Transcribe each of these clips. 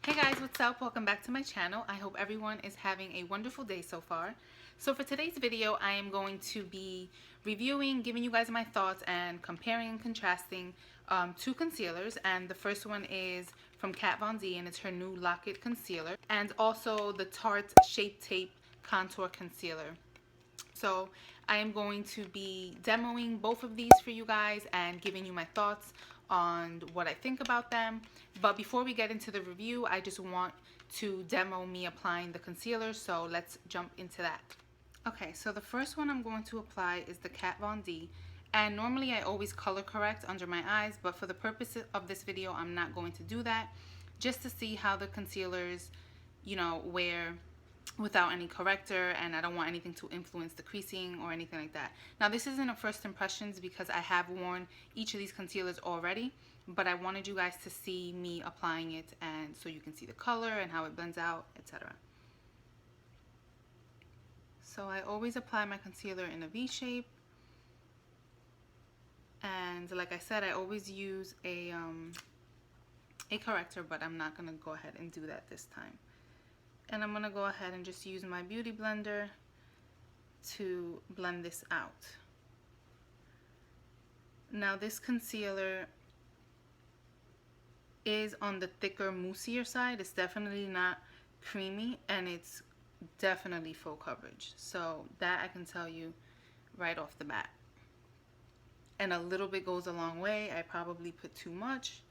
Hey guys, what's up? Welcome back to my channel. I hope everyone is having a wonderful day so far. So for today's video, I am going to be reviewing, giving you guys my thoughts and comparing and contrasting two concealers. And the first one is from Kat Von D and it's her new Lock-It Concealer. And also the Tarte Shape Tape Contour Concealer. So I am going to be demoing both of these for you guys and giving you my thoughts on what I think about them. But before we get into the review, I just want to demo me applying the concealer, so let's jump into that. Okay, so the first one I'm going to apply is the Kat Von D. And normally I always color correct under my eyes, but for the purpose of this video, I'm not going to do that. Just to see how the concealers, wear without any corrector, and I don't want anything to influence the creasing or anything like that. Now this isn't a first impressions because I have worn each of these concealers already, but I wanted you guys to see me applying it and so you can see the color and how it blends out, etc. So I always apply my concealer in a V shape, and like I said, I always use a corrector, but I'm not gonna go ahead and do that this time. And I'm gonna go ahead and just use my beauty blender to blend this out. Now this concealer is on the thicker, moussier side. It's definitely not creamy, and it's definitely full coverage. So that I can tell you right off the bat. And a little bit goes a long way. I probably put too much.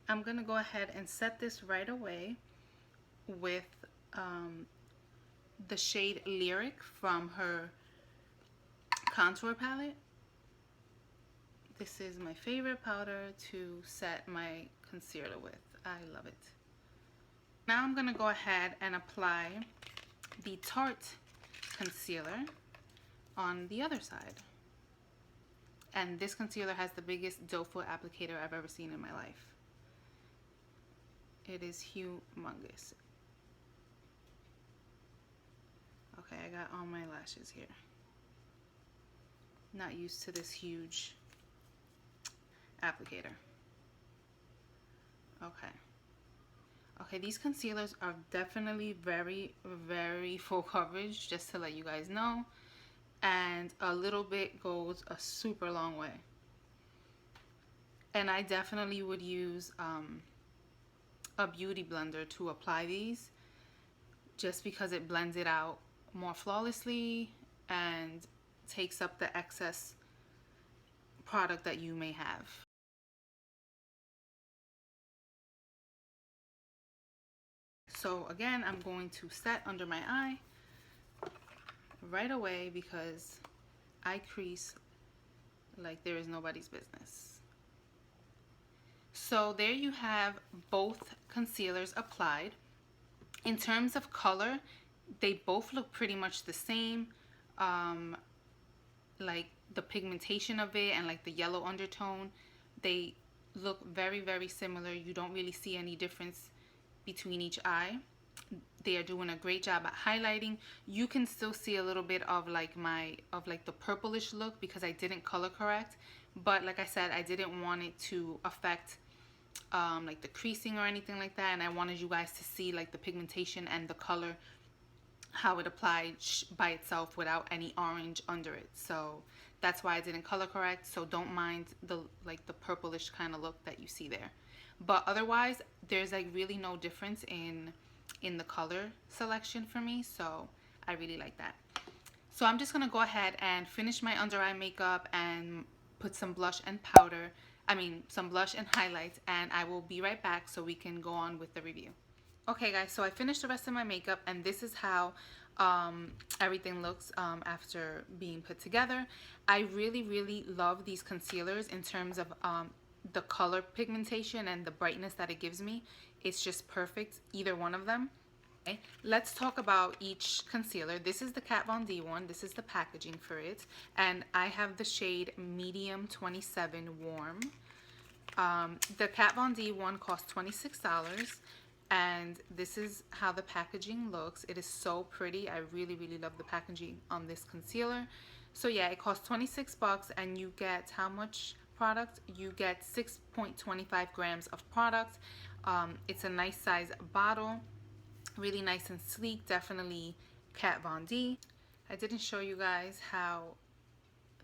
I'm gonna go ahead and set this right away with the shade Lyric from her contour palette. This is my favorite powder to set my concealer with. I love it. Now I'm gonna go ahead and apply the Tarte concealer on the other side. And this concealer has the biggest doe foot applicator I've ever seen in my life. It is humongous. Okay, I got all my lashes here. Not used to this huge applicator. Okay, these concealers are definitely very, very full coverage, just to let you guys know. And a little bit goes a super long way. And I definitely would use a beauty blender to apply these, just because it blends it out more flawlessly and takes up the excess product that you may have. So again, I'm going to set under my eye right away because I crease like there is nobody's business. So there you have both concealers applied. In terms of color, they both look pretty much the same. Like the pigmentation of it and like the yellow undertone, they look very, very similar. You don't really see any difference between each eye. They are doing a great job at highlighting. You can still see a little bit of like the purplish look because I didn't color correct, but like I said, I didn't want it to affect like the creasing or anything like that, and I wanted you guys to see like the pigmentation and the color, how it applied by itself without any orange under it. So that's why I didn't color correct. So don't mind the purplish kind of look that you see there. But otherwise, there's like really no difference in the color selection for me. So I really like that. So I'm just gonna go ahead and finish my under eye makeup and put some blush and powder. Some blush and highlights, and I will be right back so we can go on with the review. Okay guys, so I finished the rest of my makeup, and this is how everything looks after being put together. I really, really love these concealers in terms of the color pigmentation and the brightness that it gives me. It's just perfect, either one of them. Okay, let's talk about each concealer. This is the Kat Von D one. This is the packaging for it, and I have the shade Medium 27 Warm. The Kat Von D one costs $26, and this is how the packaging looks. It is so pretty. I really, really love the packaging on this concealer. So yeah, it costs 26 bucks, and you get how much product, you get 6.25 grams of product. It's a nice size bottle, really nice and sleek, definitely Kat Von D. I didn't show you guys how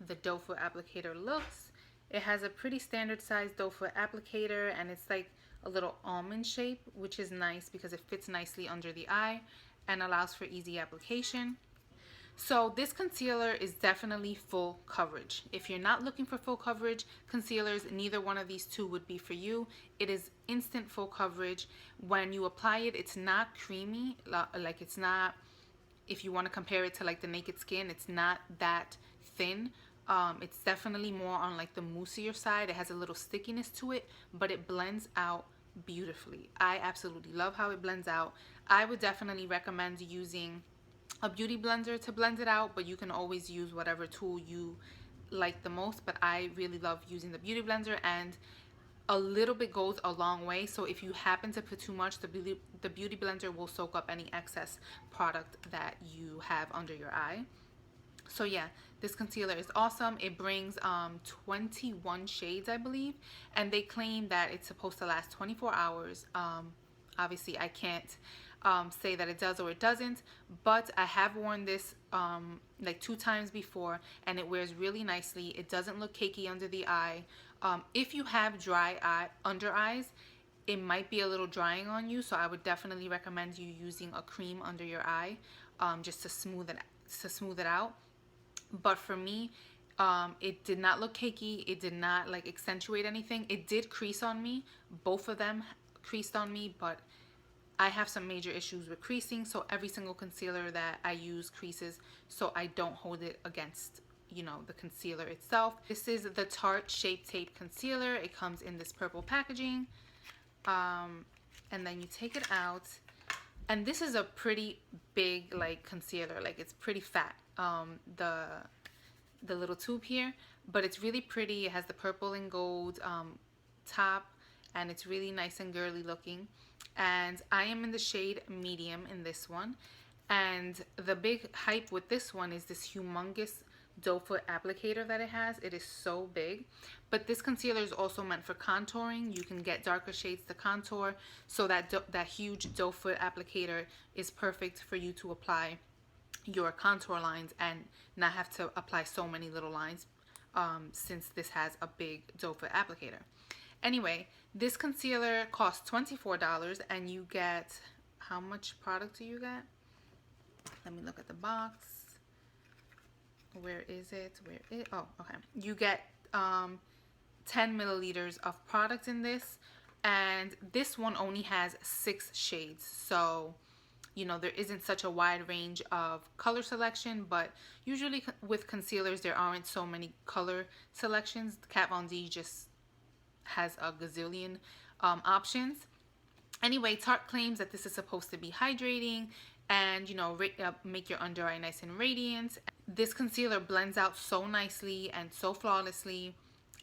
the doe foot applicator looks. It has a pretty standard size doe foot applicator, and it's like a little almond shape, which is nice because it fits nicely under the eye and allows for easy application. So this concealer is definitely full coverage. If you're not looking for full coverage concealers, neither one of these two would be for you. It is instant full coverage. When you apply it, it's not creamy, like it's not, if you want to compare it to like the Naked Skin, it's not that thin. It's definitely more on like the moussier side. It has a little stickiness to it, but it blends out beautifully. I absolutely love how it blends out. I would definitely recommend using a beauty blender to blend it out, but you can always use whatever tool you like the most. But I really love using the beauty blender, and a little bit goes a long way. So if you happen to put too much, the beauty blender will soak up any excess product that you have under your eye. So yeah, this concealer is awesome. It brings 21 shades, I believe, and they claim that it's supposed to last 24 hours. Obviously I can't say that it does or it doesn't, but I have worn this like 2 times before, and it wears really nicely. It doesn't look cakey under the eye. If you have dry under eyes, it might be a little drying on you, so I would definitely recommend you using a cream under your eye, just to smooth it out. But for me, it did not look cakey. It did not like accentuate anything. It did crease on me. Both of them creased on me, but I have some major issues with creasing, so every single concealer that I use creases, so I don't hold it against, you know, the concealer itself. This is the Tarte Shape Tape Concealer. It comes in this purple packaging, and then you take it out, and this is a pretty big like concealer, like it's pretty fat, the little tube here, but it's really pretty. It has the purple and gold top, and it's really nice and girly looking. And I am in the shade medium in this one, and the big hype with this one is this humongous doe foot applicator that it has. It is so big, but this concealer is also meant for contouring. You can get darker shades to contour, so that huge doe foot applicator is perfect for you to apply your contour lines and not have to apply so many little lines, since this has a big doe foot applicator. Anyway, this concealer costs $24, and you get, how much product do you get? Let me look at the box. Where is it? Oh, okay. You get 10 milliliters of product in this, and this one only has 6 shades. So, you know, there isn't such a wide range of color selection, but usually with concealers there aren't so many color selections. Kat Von D just has a gazillion options. Anyway, Tarte claims that this is supposed to be hydrating and, you know, make your under eye nice and radiant. This concealer blends out so nicely and so flawlessly.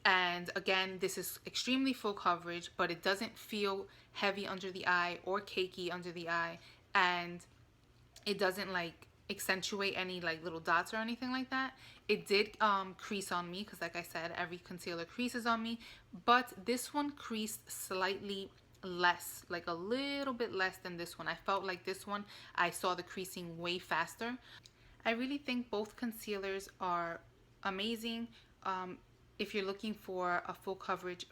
And again, this is extremely full coverage, but it doesn't feel heavy under the eye or cakey under the eye, and it doesn't like accentuate any like little dots or anything like that. It did crease on me because, like I said, every concealer creases on me, but this one creased slightly less, like a little bit less than this one. I felt like this one, I saw the creasing way faster. I really think both concealers are amazing. If you're looking for a full coverage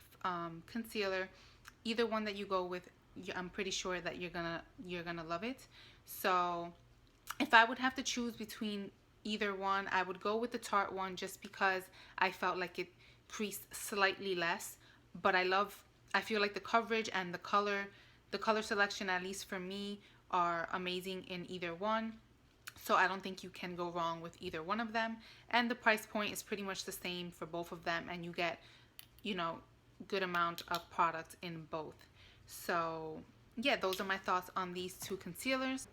concealer, either one that you go with, I'm pretty sure that you're gonna love it. So if I would have to choose between either one, I would go with the Tarte one, just because I felt like it creased slightly less. But I feel like the coverage and the color selection, at least for me, are amazing in either one. So I don't think you can go wrong with either one of them. And the price point is pretty much the same for both of them, and you get, you know, good amount of product in both. So yeah, those are my thoughts on these two concealers.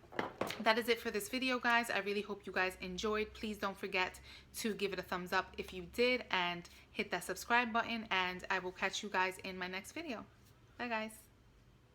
That is it for this video, guys. I really hope you guys enjoyed. Please don't forget to give it a thumbs up if you did, and hit that subscribe button, and I will catch you guys in my next video. Bye, guys.